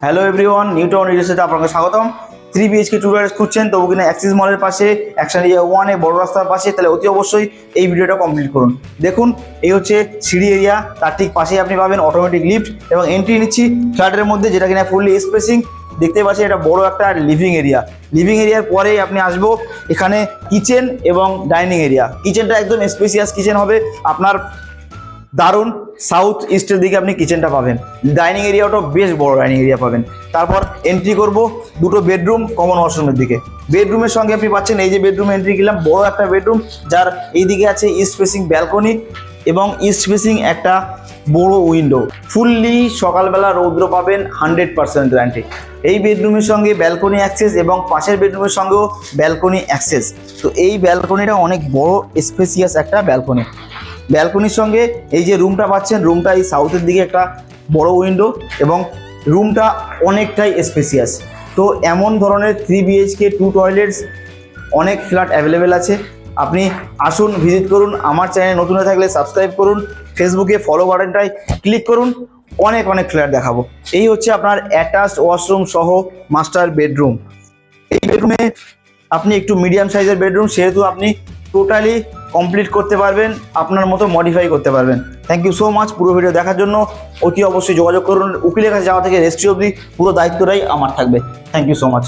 Hello everyone, new town রিলস্টেটে আপনাকে স্বাগতম। 3 BHK towards খুঁজছেন তবু কিনা অ্যাক্সিস মলের পাশে অ্যাকশন এরিয়া 1-এ বড় রাস্তার পাশে, তাহলে অতি অবশ্যই এই ভিডিওটা কমপ্লিট করুন। দেখুন, এই হচ্ছে সিঁড়ি এরিয়া, তার ঠিক পাশেই আপনি পাবেন অটোমেটিক লিফট এবং এন্ট্রি নিচ্ছি ফ্ল্যাটের মধ্যে, যেটা কিনা ফুললি স্পেসিং। দেখতে পাচ্ছি এটা বড় একটা লিভিং এরিয়া। লিভিং এরিয়ার পরেই আপনি আসবো এখানে কিচেন এবং ডাইনিং এরিয়া। কিচেনটা একদম স্পেসিয়াস কিচেন হবে আপনার, দারুণ সাউথ ইস্টের দিকে আপনি কিচেনটা পাবেন। ডাইনিং এরিয়াটাও বেশ বড় ডাইনিং এরিয়া পাবেন। তারপর এন্ট্রি করব দুটো বেডরুম কমন ওয়াশরুমের দিকে। বেডরুমের সঙ্গে আপনি পাচ্ছেন এই যে বেডরুমে এন্ট্রি করলাম, বড় একটা বেডরুম, যার এই দিকে আছে ইস্ট ফেসিং ব্যালকনি এবং ইস্ট ফেসিং একটা বড় উইন্ডো। ফুললি সকালবেলা রৌদ্র পাবেন, 100% গ্যারান্টি। এই বেডরুমের সঙ্গে ব্যালকনি অ্যাক্সেস এবং পাশের বেডরুমের সঙ্গেও ব্যালকনি অ্যাক্সেস। তো এই ব্যালকনিটা অনেক বড় স্পেসিয়াস একটা ব্যালকনি। ব্যালকনির সঙ্গে এই যে রুমটা পাচ্ছেন, রুমটা এই সাউথের দিকে একটা বড় উইন্ডো এবং রুমটা অনেকটাই স্পেসিয়াস। তো এমন ধরনের 3 BHK 2 টয়লেটস অনেক ফ্ল্যাট অ্যাভেলেবেল আছে। আপনি আসুন, ভিজিট করুন। আমার চ্যানেল নতুন হয়ে থাকলে সাবস্ক্রাইব করুন, ফেসবুকে ফলো বাটনটায় ক্লিক করুন, অনেক ফ্ল্যাট দেখাবো। এই হচ্ছে আপনার অ্যাটাচড ওয়াশরুম সহ মাস্টার বেডরুম। এই বেডরুমে আপনি একটু মিডিয়াম সাইজের বেডরুম, সেহেতু আপনি টোটালি কমপ্লিট করতে পারবেন, আপনার মতো মডিফাই করতে পারবেন। থ্যাংক ইউ সো মাচ পুরো ভিডিও দেখার জন্য। অতি অবশ্যই যোগাযোগ করুন। উকিলের কাছে যাওয়া থেকে রেজিস্ট্রি অবধি পুরো দায়িত্বটাই আমার থাকবে। Thank you so much.